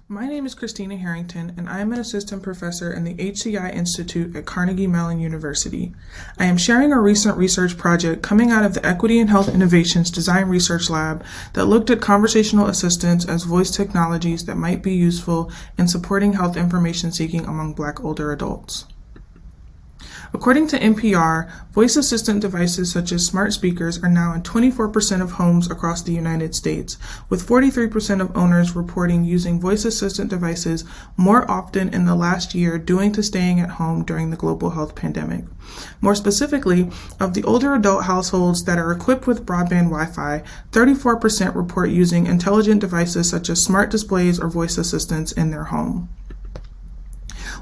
My name is Christina Harrington, and I am an assistant professor in the HCI Institute at Carnegie Mellon University. I am sharing a recent research project coming out of the Equity and Health Innovations Design Research Lab that looked at conversational assistants as voice technologies that might be useful in supporting health information seeking among Black older adults. According to NPR, voice assistant devices such as smart speakers are now in 24% of homes across the United States, with 43% of owners reporting using voice assistant devices more often in the last year due to staying at home during the global health pandemic. More specifically, of the older adult households that are equipped with broadband Wi-Fi, 34% report using intelligent devices such as smart displays or voice assistants in their home.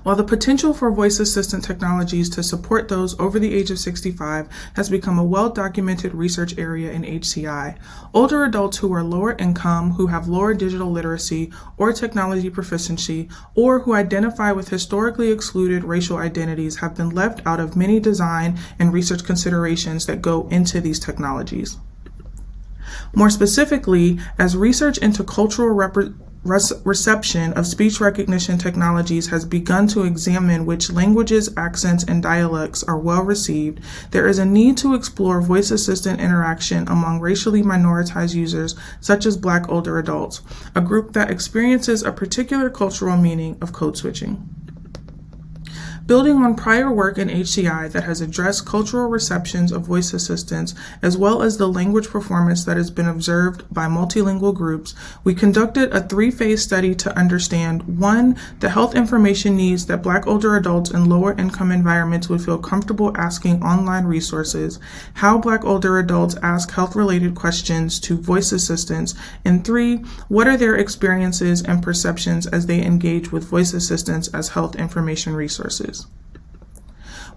While the potential for voice assistant technologies to support those over the age of 65 has become a well-documented research area in HCI, older adults who are lower income, who have lower digital literacy or technology proficiency, or who identify with historically excluded racial identities have been left out of many design and research considerations that go into these technologies. More specifically, as research into cultural reception of speech recognition technologies has begun to examine which languages, accents, and dialects are well received, there is a need to explore voice assistant interaction among racially minoritized users such as Black older adults, a group that experiences a particular cultural meaning of code switching. Building on prior work in HCI that has addressed cultural receptions of voice assistants, as well as the language performance that has been observed by multilingual groups, we conducted a three-phase study to understand, 1, the health information needs that Black older adults in lower income environments would feel comfortable asking online resources, how Black older adults ask health-related questions to voice assistants, and 3, what are their experiences and perceptions as they engage with voice assistants as health information resources.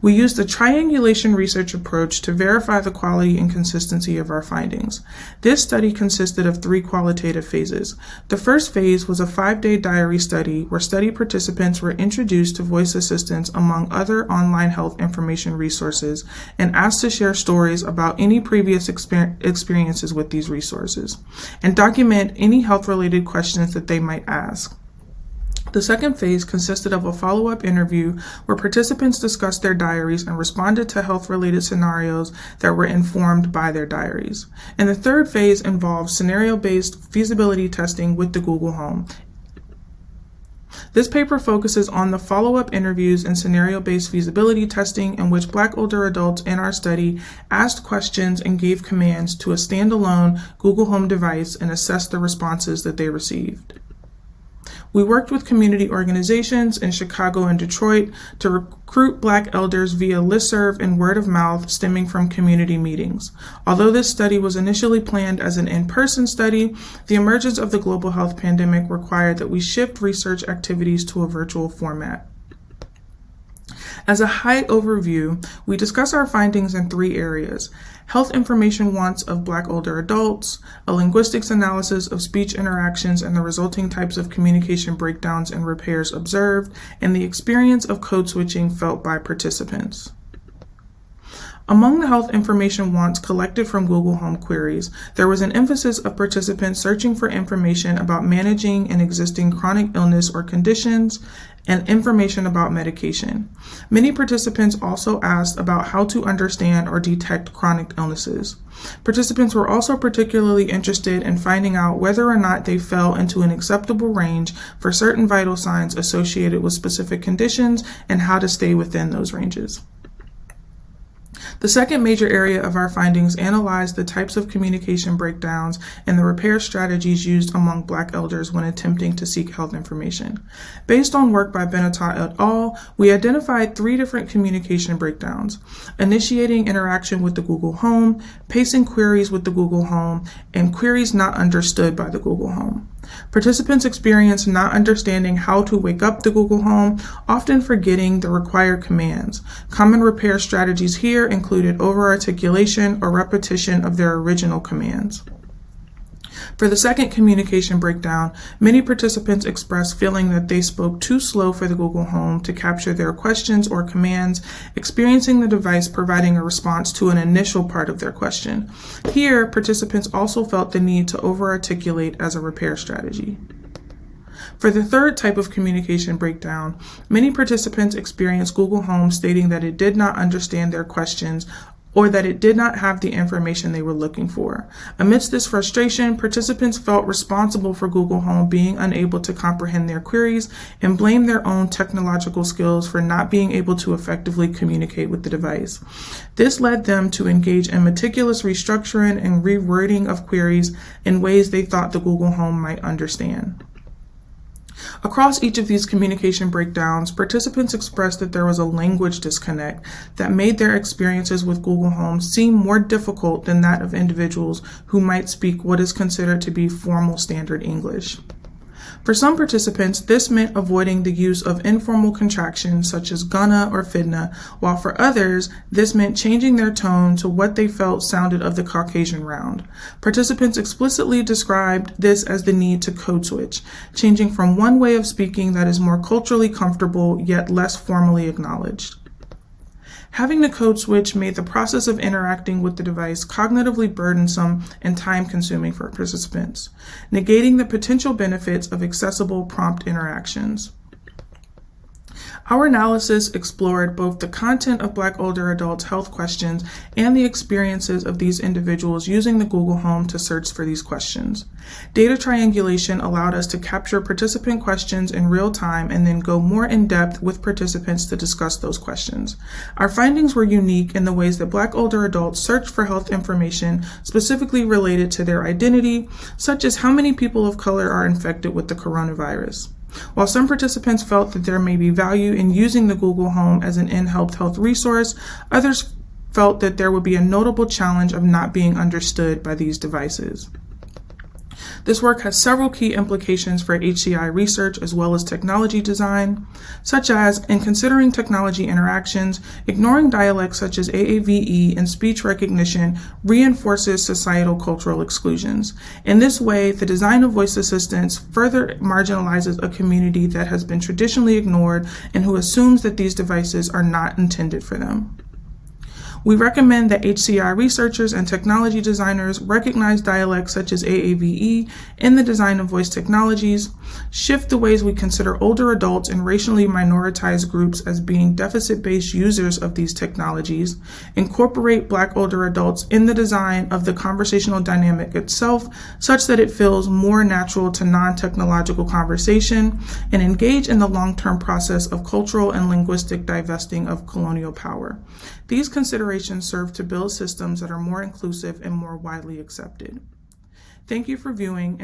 We used the triangulation research approach to verify the quality and consistency of our findings. This study consisted of 3 qualitative phases. The first phase was a 5-day diary study where study participants were introduced to voice assistants among other online health information resources and asked to share stories about any previous experiences with these resources and document any health-related questions that they might ask. The second phase consisted of a follow-up interview where participants discussed their diaries and responded to health-related scenarios that were informed by their diaries. And the third phase involved scenario-based feasibility testing with the Google Home. This paper focuses on the follow-up interviews and scenario-based feasibility testing in which Black older adults in our study asked questions and gave commands to a standalone Google Home device and assessed the responses that they received. We worked with community organizations in Chicago and Detroit to recruit Black elders via listserv and word of mouth stemming from community meetings. Although this study was initially planned as an in-person study, the emergence of the global health pandemic required that we shift research activities to a virtual format. As a high overview, we discuss our findings in 3 areas: health information wants of Black older adults, a linguistics analysis of speech interactions and the resulting types of communication breakdowns and repairs observed, and the experience of code switching felt by participants. Among the health information wants collected from Google Home queries, there was an emphasis of participants searching for information about managing an existing chronic illness or conditions, and information about medication. Many participants also asked about how to understand or detect chronic illnesses. Participants were also particularly interested in finding out whether or not they fell into an acceptable range for certain vital signs associated with specific conditions and how to stay within those ranges. The second major area of our findings analyzed the types of communication breakdowns and the repair strategies used among Black elders when attempting to seek health information. Based on work by Benata et al., we identified 3 different communication breakdowns: initiating interaction with the Google Home, pacing queries with the Google Home, and queries not understood by the Google Home. Participants experienced not understanding how to wake up the Google Home, often forgetting the required commands. Common repair strategies here included over-articulation or repetition of their original commands. For the second communication breakdown, many participants expressed feeling that they spoke too slow for the Google Home to capture their questions or commands, experiencing the device providing a response to an initial part of their question. Here, participants also felt the need to over-articulate as a repair strategy. For the third type of communication breakdown, many participants experienced Google Home stating that it did not understand their questions or that it did not have the information they were looking for. Amidst this frustration, participants felt responsible for Google Home being unable to comprehend their queries and blamed their own technological skills for not being able to effectively communicate with the device. This led them to engage in meticulous restructuring and rewording of queries in ways they thought the Google Home might understand. Across each of these communication breakdowns, participants expressed that there was a language disconnect that made their experiences with Google Home seem more difficult than that of individuals who might speak what is considered to be formal standard English. For some participants, this meant avoiding the use of informal contractions such as gonna or fidna, while for others, this meant changing their tone to what they felt sounded of the Caucasian round. Participants explicitly described this as the need to code switch, changing from one way of speaking that is more culturally comfortable yet less formally acknowledged. Having the code switch made the process of interacting with the device cognitively burdensome and time-consuming for participants, negating the potential benefits of accessible prompt interactions. Our analysis explored both the content of Black older adults' health questions and the experiences of these individuals using the Google Home to search for these questions. Data triangulation allowed us to capture participant questions in real time and then go more in depth with participants to discuss those questions. Our findings were unique in the ways that Black older adults searched for health information specifically related to their identity, such as how many people of color are infected with the coronavirus. While some participants felt that there may be value in using the Google Home as an in-health health resource, others felt that there would be a notable challenge of not being understood by these devices. This work has several key implications for HCI research as well as technology design, such as, in considering technology interactions, ignoring dialects such as AAVE and speech recognition reinforces societal cultural exclusions. In this way, the design of voice assistants further marginalizes a community that has been traditionally ignored and who assumes that these devices are not intended for them. We recommend that HCI researchers and technology designers recognize dialects such as AAVE in the design of voice technologies, shift the ways we consider older adults and racially minoritized groups as being deficit-based users of these technologies, incorporate Black older adults in the design of the conversational dynamic itself such that it feels more natural to non-technological conversation, and engage in the long-term process of cultural and linguistic divesting of colonial power. These considerations serve to build systems that are more inclusive and more widely accepted. Thank you for viewing.